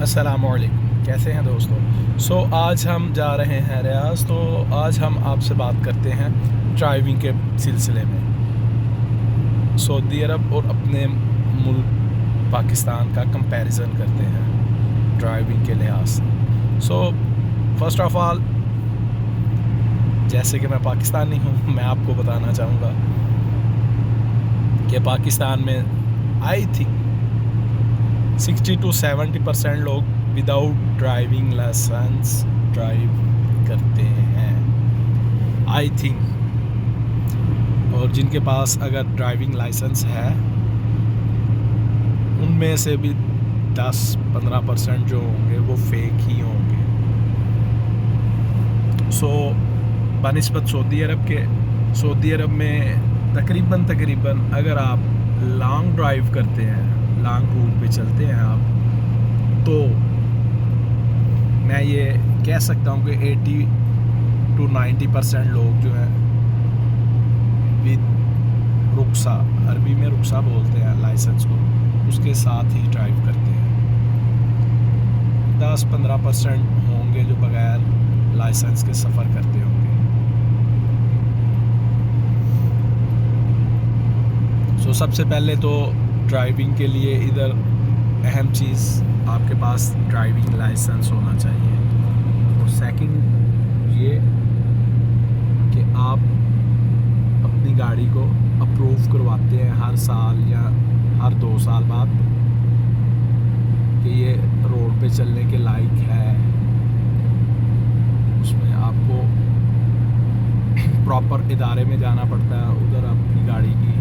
अस्सलामुअलैकुम, कैसे हैं दोस्तों। आज हम जा रहे हैं रियाज़। तो आज हम आपसे बात करते हैं ड्राइविंग के सिलसिले में सऊदी अरब और अपने मुल्क पाकिस्तान का कंपैरिजन करते हैं ड्राइविंग के लिहाज से। फर्स्ट ऑफ ऑल, जैसे कि मैं पाकिस्तानी हूँ, मैं आपको बताना चाहूँगा कि पाकिस्तान में आई थिंक 60 to 70% लोग विदाउट ड्राइविंग लाइसेंस ड्राइव करते हैं, आई थिंक। और जिनके पास अगर ड्राइविंग लाइसेंस है उनमें से भी 10-15% जो होंगे वो फेक ही होंगे। बनिस्बत सऊदी अरब में तकरीबन अगर आप लॉन्ग ड्राइव करते हैं, लॉन्ग रूट पे चलते हैं आप, तो मैं ये कह सकता हूँ कि 80 to 90% लोग जो हैं विद रुक्सा, अरबी में रुक्सा बोलते हैं लाइसेंस को, उसके साथ ही ड्राइव करते हैं। 10-15% होंगे जो बगैर लाइसेंस के सफ़र करते होंगे। सबसे पहले तो ड्राइविंग के लिए इधर अहम चीज़ आपके पास ड्राइविंग लाइसेंस होना चाहिए। और सेकंड ये कि आप अपनी गाड़ी को अप्रूव करवाते हैं हर साल या हर 2 साल बाद कि ये रोड पे चलने के लायक है। उसमें आपको प्रॉपर इदारे में जाना पड़ता है, उधर अपनी गाड़ी की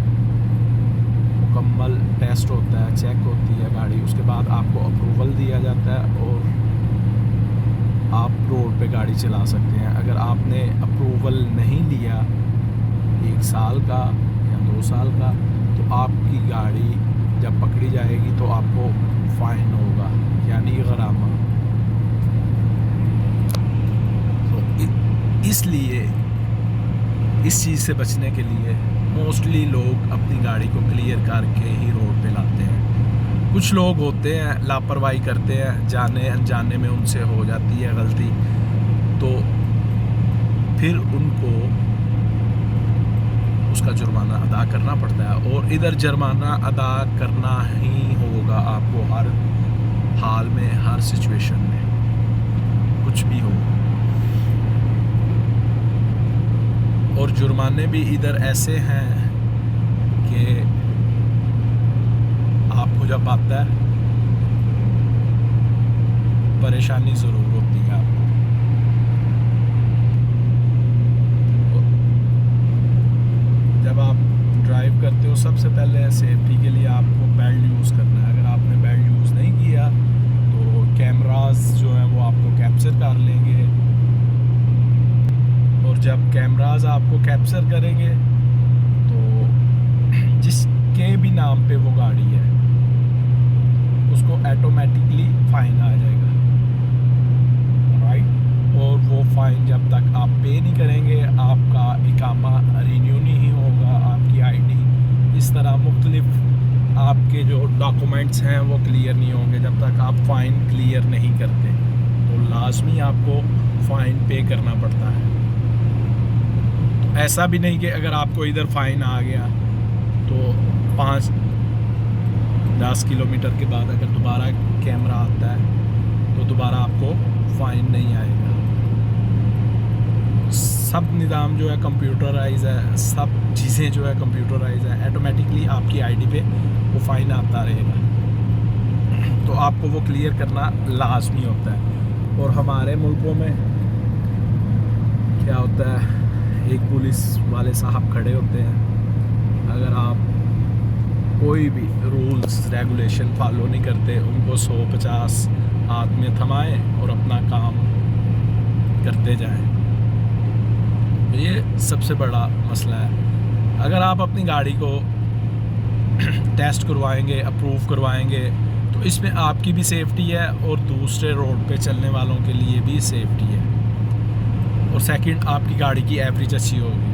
मुकम्मल टेस्ट होता है, चेक होती है गाड़ी, उसके बाद आपको अप्रूवल दिया जाता है और आप रोड पे गाड़ी चला सकते हैं। अगर आपने अप्रूवल नहीं लिया 1 साल का या 2 साल का, तो आपकी गाड़ी जब पकड़ी जाएगी तो आपको फ़ाइन होगा, यानी गरामा। तो इसलिए इस चीज़ से बचने के लिए मोस्टली लोग अपनी गाड़ी को क्लियर करके ही रोड पे लाते हैं। कुछ लोग होते हैं लापरवाही करते हैं, जाने अनजाने में उनसे हो जाती है गलती, तो फिर उनको उसका जुर्माना अदा करना पड़ता है। और इधर जुर्माना अदा करना ही होगा आपको, हर हाल में, हर सिचुएशन में, कुछ भी हो। और जुर्माने भी इधर ऐसे हैं कि आपको जब आता है परेशानी ज़रूर होती है आपको। जब आप ड्राइव करते हो, सबसे पहले सेफ्टी के लिए आपको बेल्ट यूज़ करना है। अगर आपने बेल्ट यूज़ नहीं किया तो कैमरास जो हैं वो आपको कैप्चर कर लेंगे, और जब कैमरास आपको कैप्चर करेंगे तो जिसके भी नाम पे वो गाड़ी है उसको ऑटोमेटिकली फ़ाइन आ जाएगा, राइट। और वो फ़ाइन जब तक आप पे नहीं करेंगे, आपका इकामा रिन्यू नहीं होगा, आपकी आईडी, इस तरह मुख्तलिफ आपके जो डॉक्यूमेंट्स हैं वो क्लियर नहीं होंगे जब तक आप फ़ाइन क्लियर नहीं करते। तो लाजमी आपको फ़ाइन पे करना पड़ता है। ऐसा भी नहीं कि अगर आपको इधर फ़ाइन आ गया तो 5-10 किलोमीटर के बाद अगर दोबारा कैमरा आता है तो दोबारा आपको फ़ाइन नहीं आएगा। सब निज़ाम जो है कंप्यूटराइज है, सब चीज़ें जो है कंप्यूटराइज है, ऑटोमेटिकली आपकी आईडी पे वो फ़ाइन आता रहेगा। तो आपको वो क्लियर करना लाजमी होता है। और हमारे मुल्कों में क्या होता है, एक पुलिस वाले साहब खड़े होते हैं, अगर आप कोई भी रूल्स रेगुलेशन फॉलो नहीं करते, उनको 150 हाथ में थमाएं और अपना काम करते जाएं। तो ये सबसे बड़ा मसला है। अगर आप अपनी गाड़ी को टेस्ट करवाएंगे, अप्रूव करवाएंगे, तो इसमें आपकी भी सेफ्टी है और दूसरे रोड पे चलने वालों के लिए भी सेफ्टी है। और सेकंड, आपकी गाड़ी की एवरेज अच्छी होगी।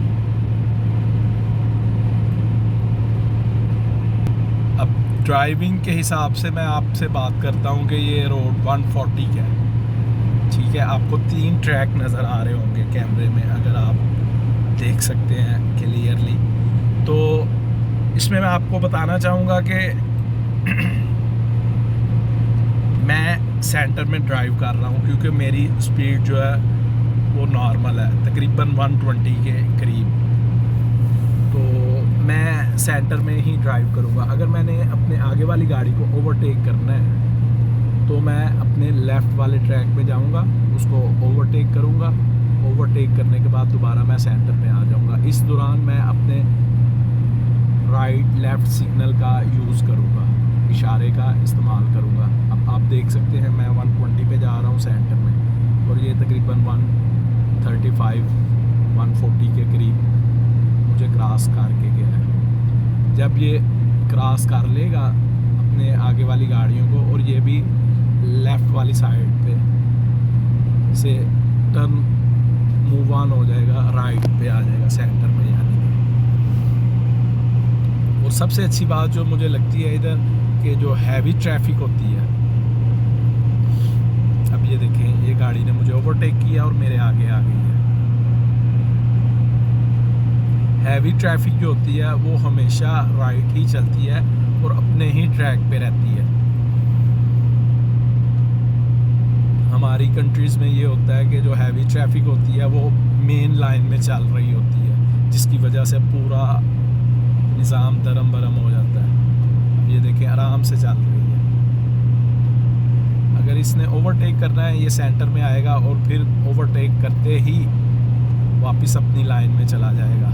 अब ड्राइविंग के हिसाब से मैं आपसे बात करता हूँ कि ये रोड 140 का है, ठीक है। आपको 3 ट्रैक नज़र आ रहे होंगे कैमरे में, अगर आप देख सकते हैं क्लियरली। तो इसमें मैं आपको बताना चाहूँगा कि मैं सेंटर में ड्राइव कर रहा हूँ क्योंकि मेरी स्पीड जो है वो नॉर्मल है, तकरीबन 120 के करीब। तो मैं सेंटर में ही ड्राइव करूँगा। अगर मैंने अपने आगे वाली गाड़ी को ओवरटेक करना है तो मैं अपने लेफ़्ट वाले ट्रैक पे जाऊँगा, उसको ओवरटेक करूँगा। ओवरटेक करने के बाद दोबारा मैं सेंटर में आ जाऊँगा। इस दौरान मैं अपने राइट लेफ़्ट सिग्नल का यूज़ करूँगा, इशारे का इस्तेमाल करूँगा। अब आप देख सकते हैं मैं 120 पे जा रहा हूँ सेंटर में, और ये तकरीबन 135 140 के करीब मुझे क्रॉस करके गया है। जब ये क्रॉस कर लेगा अपने आगे वाली गाड़ियों को और ये भी लेफ़्ट वाली साइड पे से टर्न मूव ऑन हो जाएगा, राइट पे आ जाएगा सेंटर में यानी। और सबसे अच्छी बात जो मुझे लगती है इधर कि जो हैवी ट्रैफिक होती है, अब ये देखें ये गाड़ी ने मुझे ओवरटेक किया और मेरे आगे आ गई है। हैवी ट्रैफिक जो होती है वो हमेशा राइट ही चलती है और अपने ही ट्रैक पे रहती है। हमारी कंट्रीज़ में ये होता है कि जो हैवी ट्रैफिक होती है वो मेन लाइन में चल रही होती है, जिसकी वजह से पूरा निज़ाम दरम बरम हो जाता है। अब ये देखें आराम से चल रही है। अगर इसने ओवरटेक करना है ये सेंटर में आएगा और फिर ओवरटेक करते ही वापस अपनी लाइन में चला जाएगा।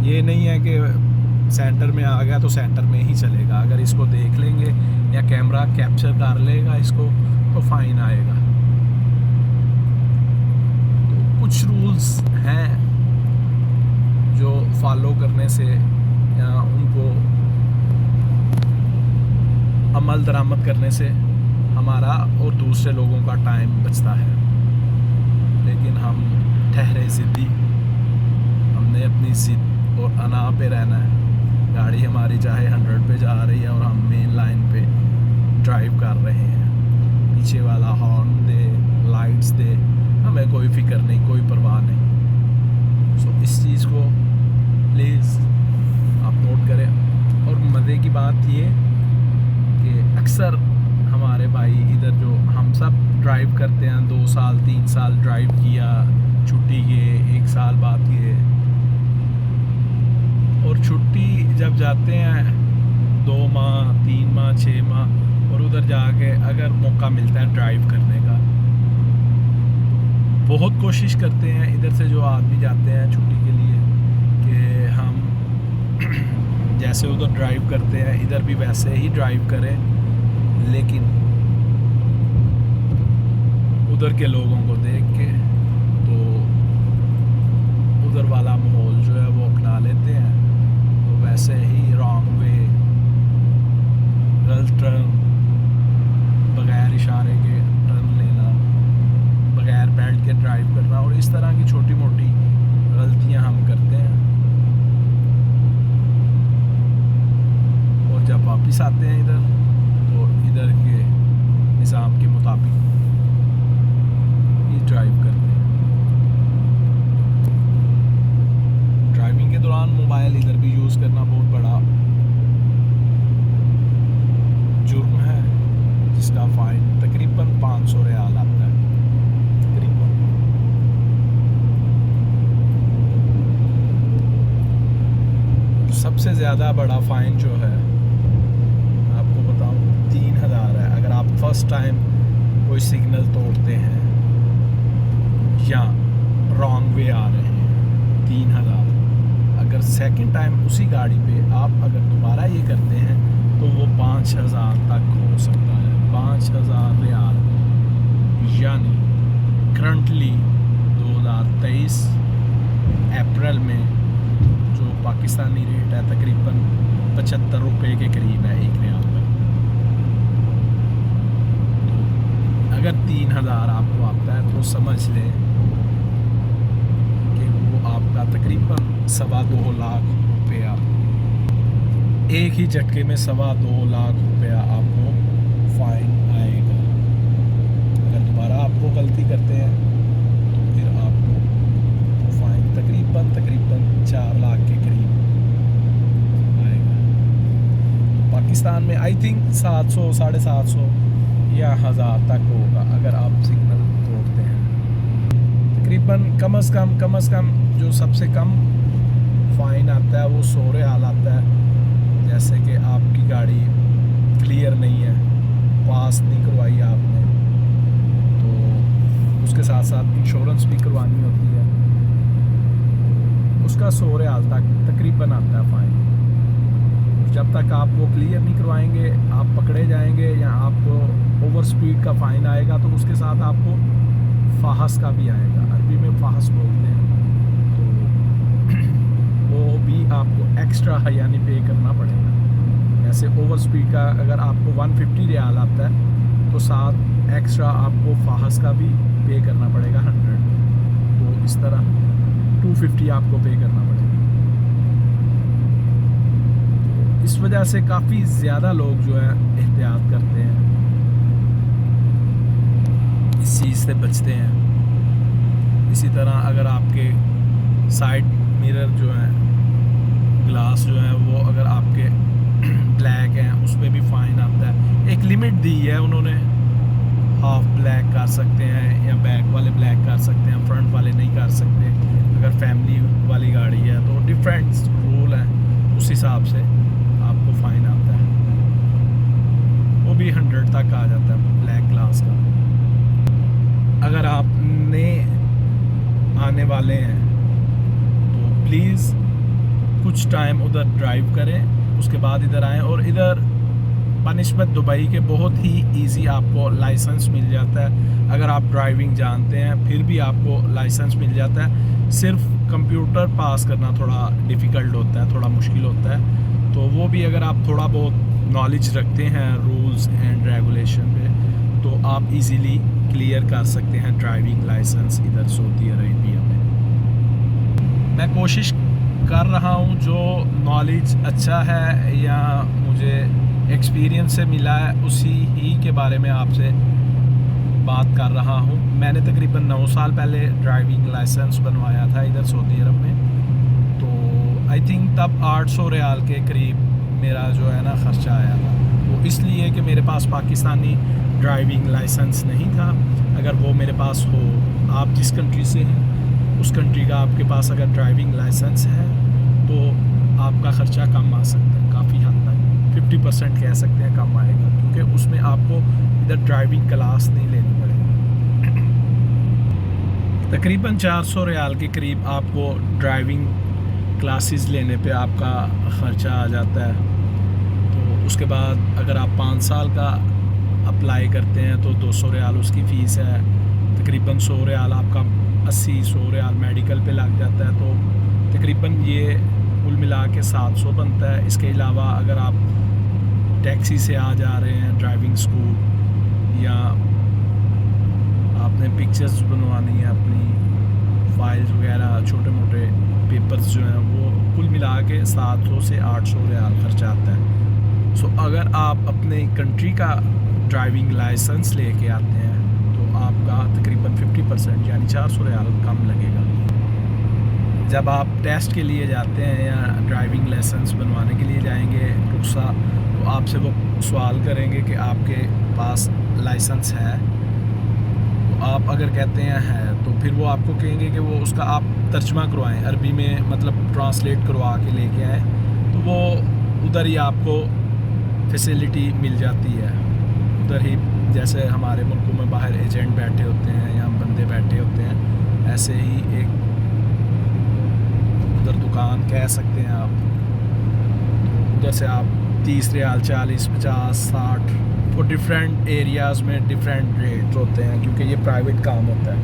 ये नहीं है कि सेंटर में आ गया तो सेंटर में ही चलेगा। अगर इसको देख लेंगे या कैमरा कैप्चर कर लेगा इसको तो फ़ाइन आएगा। तो कुछ रूल्स हैं जो फॉलो करने से या उनको अमल दरामद करने से हमारा और दूसरे लोगों का टाइम बचता है। लेकिन हम ठहरे ज़िद्दी, हमने अपनी ज़िद और अना पे रहना है। गाड़ी हमारी चाहे 100 पे जा रही है और हम मेन लाइन पे ड्राइव कर रहे हैं, पीछे वाला हॉर्न दे, लाइट्स दे, हमें कोई फिक्र नहीं, कोई परवाह नहीं। सो इस चीज़ को प्लीज़ आप नोट करें। और मज़े की बात ये कि अक्सर हमारे भाई इधर जो हम सब ड्राइव करते हैं, 2 साल 3 साल ड्राइव किया, छुट्टी गए, 1 साल बाद गए, और छुट्टी जब जाते हैं 2 माह 3 माह 6 माह और उधर जाके अगर मौका मिलता है ड्राइव करने का, बहुत कोशिश करते हैं इधर से जो आदमी जाते हैं छुट्टी के लिए कि हम जैसे उधर ड्राइव करते हैं इधर भी वैसे ही ड्राइव करें, लेकिन उधर के लोगों को देख के तो उधर वाला माहौल जो है वो अपना लेते हैं। तो वैसे ही रॉन्ग वे, गलत टर्न, बगैर इशारे के टर्न लेना, बगैर बेल्ट के ड्राइव करना, और इस तरह की छोटी मोटी गलतियां हम करते हैं। और जब वापस आते हैं इधर तो इधर के निज़ाम के मुताबिक ही ड्राइव करते हैं। ड्राइविंग के दौरान मोबाइल इधर भी यूज़ करना बहुत बड़ा जुर्म है, जिसका फ़ाइन तकरीबन 500 रियाल आता है तकरीबन। सबसे ज़्यादा बड़ा फ़ाइन जो है आपको बताऊं 3000 है। अगर आप फर्स्ट टाइम कोई सिग्नल तोड़ते हैं या रॉन्ग वे आ रहे हैं 3000। अगर सेकंड टाइम उसी गाड़ी पे आप अगर दोबारा ये करते हैं तो वो 5000 तक हो सकता है, 5000 रियाल। यानी करंटली 2023 अप्रैल में जो पाकिस्तानी रेट है तकरीबन 75 रुपये के करीब है 1 रियाल में। तो अगर 3000 आपको आता है तो समझ लें कि वो आपका तकरीबन 2.25 लाख रुपया एक ही झटके में 2.25 लाख रुपया आपको फाइन आएगा। अगर दोबारा आपको गलती करते हैं तो फिर आपको फाइन तकरीबन 4 लाख के करीब आएगा। पाकिस्तान में आई थिंक 700, 750 या 1000 तक होगा अगर आप सिग्नल तोड़ते हैं। तकरीबन कम अज़ कम जो सबसे कम फ़ाइन आता है वो 100 रियाल आता है। जैसे कि आपकी गाड़ी क्लियर नहीं है, पास नहीं करवाई आपने, तो उसके साथ साथ इंश्योरेंस भी करवानी होती है, उसका 100 रियाल तक तकरीबन आता है फ़ाइन। जब तक आप वो क्लियर नहीं करवाएंगे आप पकड़े जाएंगे या आपको ओवर स्पीड का फ़ाइन आएगा, तो उसके साथ आपको फ़ाहस का भी आएगा। अरबी में फ़ाहस बोलते हैं, तो वो भी आपको एक्स्ट्रा यानी पे करना पड़ेगा। जैसे ओवर स्पीड का अगर आपको 150 रियाल आता है तो साथ एक्स्ट्रा आपको फ़ाहस का भी पे करना पड़ेगा 100, तो इस तरह 250 आपको पे करना पड़ेगा। इस वजह से काफ़ी ज़्यादा लोग जो है एहतियात करते हैं, इस चीज़ से बचते हैं। इसी तरह अगर आपके साइड मिरर जो है, ग्लास जो है, वो अगर आपके ब्लैक हैं उस पर भी फ़ाइन आता है। एक लिमिट दी है उन्होंने, हाफ ब्लैक कर सकते हैं या बैक वाले ब्लैक कर सकते हैं, फ्रंट वाले नहीं कर सकते। अगर फैमिली वाली गाड़ी है तो डिफरेंट रूल है, उस हिसाब से आपको फ़ाइन आता है। वो भी 100 तक आ जाता है ब्लैक ग्लास का। अगर आप नए आने वाले हैं तो प्लीज़ कुछ टाइम उधर ड्राइव करें, उसके बाद इधर आएँ। और इधर बनिस्बत दुबई के बहुत ही इजी आपको लाइसेंस मिल जाता है। अगर आप ड्राइविंग जानते हैं फिर भी आपको लाइसेंस मिल जाता है। सिर्फ कंप्यूटर पास करना थोड़ा डिफ़िकल्ट होता है, थोड़ा मुश्किल होता है। तो वो भी अगर आप थोड़ा बहुत नॉलेज रखते हैं रूल्स एंड रेगुलेशन पे, तो आप इजीली क्लियर कर सकते हैं ड्राइविंग लाइसेंस इधर सऊदी अरेबिया में। मैं कोशिश कर रहा हूँ जो नॉलेज अच्छा है या मुझे एक्सपीरियंस से मिला है उसी ही के बारे में आपसे बात कर रहा हूँ। मैंने तकरीबन 9 साल पहले ड्राइविंग लाइसेंस बनवाया था इधर सऊदी अरब में, तो आई थिंक तब 800 रियाल के करीब मेरा जो है ना ख़र्चा आया था। वो इसलिए कि मेरे पास पाकिस्तानी ड्राइविंग लाइसेंस नहीं था। अगर वो मेरे पास हो, आप जिस कंट्री से हैं उस कंट्री का आपके पास अगर ड्राइविंग लाइसेंस है तो आपका ख़र्चा कम आ सकता है, काफ़ी हद तक 50% कह सकते हैं कम आएगा, क्योंकि उसमें आपको इधर ड्राइविंग क्लास नहीं लेनी पड़ेगी। तकरीबन 400 रियाल के करीब आपको ड्राइविंग क्लासेस लेने पे आपका ख़र्चा आ जाता है। तो उसके बाद अगर आप 5 साल का अप्लाई करते हैं तो 200 रियाल उसकी फ़ीस है। तकरीबन 100 रियाल आपका 80-100 रियाल मेडिकल पे लग जाता है। तो तकरीबन ये कुल मिला के 700 बनता है। इसके अलावा अगर आप टैक्सी से आ जा रहे हैं ड्राइविंग स्कूल, या आपने पिक्चर्स बनवानी है अपनी फाइल्स वगैरह, छोटे मोटे पेपर्स जो हैं, वो कुल मिला के 700 से 800 रियाल खर्चा आता है। सो अगर आप अपने कंट्री का ड्राइविंग लाइसेंस लेके आते हैं तो आपका तकरीबन 50% यानी 400 रियाल कम लगेगा। जब आप टेस्ट के लिए जाते हैं या ड्राइविंग लाइसेंस बनवाने के लिए जाएंगे रुखसा, तो आपसे वो सवाल करेंगे कि आपके पास लाइसेंस है। तो आप अगर कहते हैं है तो फिर वो आपको कहेंगे कि वो उसका आप तर्जमा करवाएं, अरबी में मतलब ट्रांसलेट करवा के लेके आएँ, तो वो उधर ही आपको फैसिलिटी मिल जाती है। उधर ही जैसे हमारे मुल्कों में बाहर एजेंट बैठे होते हैं या बंदे बैठे होते हैं, ऐसे ही एक उधर दुकान कह सकते हैं आप। तो जैसे आप 30 रियाल, 40, 50, 60, वो डिफरेंट एरियाज़ में डिफरेंट रेट होते हैं, क्योंकि ये प्राइवेट काम होता है।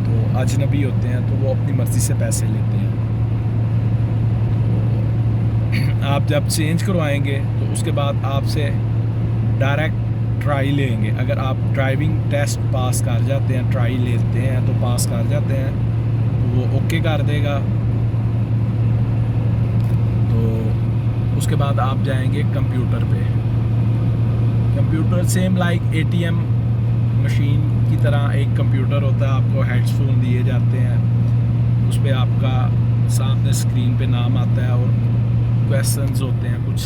तो अजनबी होते हैं तो वो अपनी मर्ज़ी से पैसे लेते हैं। आप जब चेंज करवाएंगे तो उसके बाद आपसे डायरेक्ट ट्राई लेंगे। अगर आप ड्राइविंग टेस्ट पास कर जाते हैं, ट्राई लेते हैं तो पास कर जाते हैं, तो वो ओके कर देगा। तो उसके बाद आप जाएंगे कंप्यूटर पे। Computer same like ATM machine की तरह एक कंप्यूटर होता है, आपको हेडफोन दिए जाते हैं, उस पर आपका सामने स्क्रीन पे नाम आता है और क्वेश्चंस होते हैं कुछ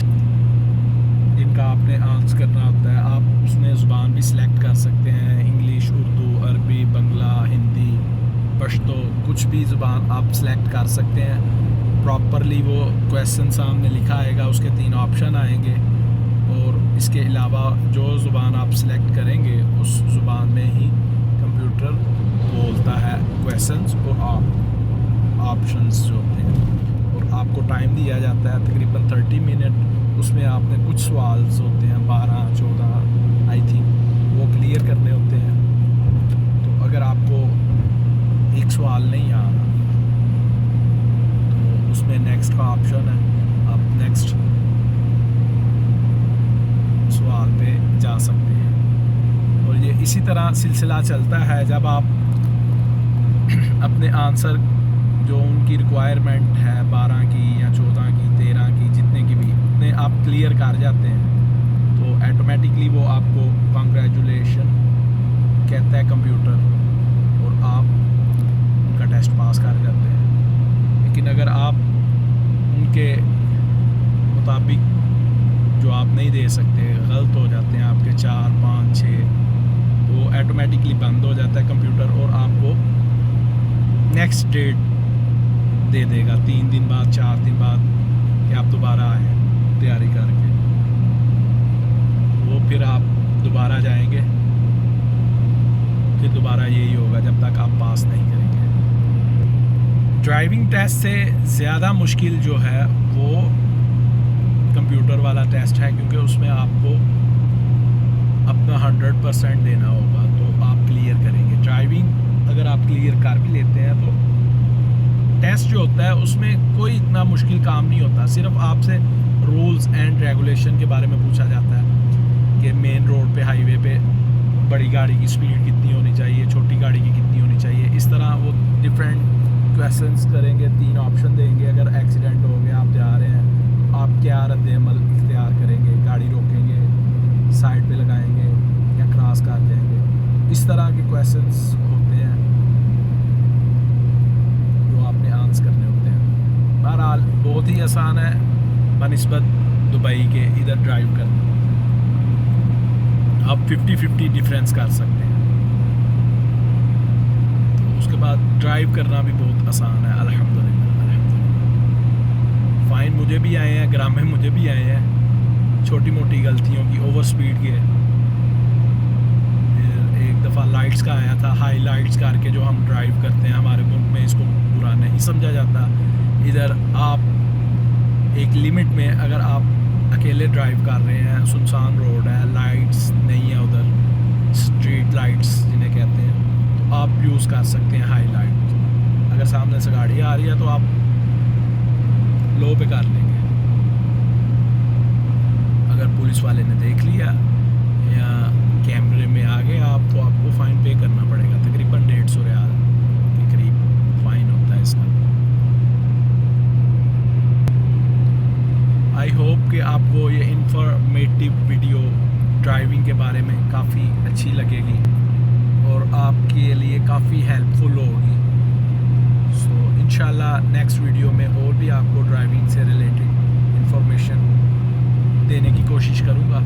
जिनका आपने आंसर करना होता है। आप उसमें ज़ुबान भी सिलेक्ट कर सकते हैं, इंग्लिश, उर्दू, अरबी, बंगला, हिंदी, पश्तो, कुछ भी ज़ुबान आप सिलेक्ट कर सकते हैं। प्रॉपरली वो क्वेश्चन सामने लिखा आएगा, उसके 3 ऑप्शन आएंगे और इसके अलावा जो ज़ुबान आप सिलेक्ट करेंगे उस ज़ुबान में ही कंप्यूटर बोलता है क्वेश्चंस और ऑप्शंस जो होते हैं। और आपको टाइम दिया जाता है तकरीबन 30 मिनट। उसमें आपने कुछ सवाल होते हैं 12-14 आई थिंक, वो क्लियर करने होते हैं। तो अगर आपको एक सवाल नहीं आ रहा तो उसमें नेक्स्ट का ऑप्शन है, आप नेक्स्ट सवाल पे जा सकते हैं। और ये इसी तरह सिलसिला चलता है। जब आप अपने आंसर जो उनकी रिक्वायरमेंट है 12 की या 14 की, 13 की, जितने की भी, उतने आप क्लियर कर जाते हैं तो ऑटोमेटिकली वो आपको कांग्रेचुलेशन कहता है कंप्यूटर और आप उनका टेस्ट पास कर जाते हैं। लेकिन अगर आप उनके मुताबिक जवाब नहीं दे सकते, गलत हो जाते हैं आपके 4, 5, 6, तो ऑटोमेटिकली बंद हो जाता है कंप्यूटर और आपको नेक्स्ट डेट दे देगा 3 दिन बाद, 4 दिन बाद कि आप दोबारा आए तैयारी करके। वो फिर आप दोबारा जाएंगे, फिर दोबारा यही होगा जब तक आप पास नहीं करेंगे। ड्राइविंग टेस्ट से ज़्यादा मुश्किल जो है वो कंप्यूटर वाला टेस्ट है, क्योंकि उसमें आपको अपना 100% देना होगा तो आप क्लियर करेंगे। ड्राइविंग अगर आप क्लियर कर भी लेते हैं तो टेस्ट जो होता है उसमें कोई इतना मुश्किल काम नहीं होता। सिर्फ आपसे रूल्स एंड रेगुलेशन के बारे में पूछा जाता है कि मेन रोड पे, हाईवे पे बड़ी गाड़ी की स्पीड कितनी होनी चाहिए, छोटी गाड़ी की कितनी होनी चाहिए। इस तरह वो डिफरेंट क्वेश्चंस करेंगे, 3 ऑप्शन देंगे। अगर एक्सीडेंट हो गया, आप जा रहे हैं, आप क्या रद्द-ए-अमल इख्तियार करेंगे, गाड़ी रोकेंगे, साइड पे लगाएंगे या क्रॉस कर जाएंगे। इस तरह के क्वेश्चंस होते हैं जो आपने आंसर करने होते हैं। बहरहाल बहुत ही आसान है बनिस्बत दुबई के इधर ड्राइव करना। आप 50-50 डिफरेंस कर सकते हैं। तो उसके बाद ड्राइव करना भी बहुत आसान है, अल्हम्दुलिल्लाह। फ़ाइन मुझे भी आए हैं, ग्रामे मुझे भी आए हैं, छोटी मोटी गलतियों की, ओवर स्पीड के। एक दफ़ा लाइट्स का आया था, हाई लाइट्स करके जो हम ड्राइव करते हैं, हमारे मुल्क में इसको बुरा नहीं समझा जाता। इधर आप एक लिमिट में, अगर आप अकेले ड्राइव कर रहे हैं, सुनसान रोड है, लाइट्स नहीं है उधर, स्ट्रीट लाइट्स जिन्हें कहते हैं, तो आप यूज़ कर सकते हैं हाई लाइट। अगर सामने से गाड़ी आ रही है तो आप लो पे कर लेंगे। अगर पुलिस वाले ने देख लिया या कैमरे में आ गए आप, तो आपको फ़ाइन पे करना पड़ेगा। तकरीबन 150 रियाल के करीब फ़ाइन होता है इसका। आई होप कि आपको ये इंफॉर्मेटिव वीडियो ड्राइविंग के बारे में काफ़ी अच्छी लगेगी और आपके लिए काफ़ी हेल्पफुल होगी। सो इंशाल्लाह नेक्स्ट वीडियो में और भी आपको ड्राइविंग से रिलेटेड इंफॉर्मेशन देने की कोशिश करूँगा।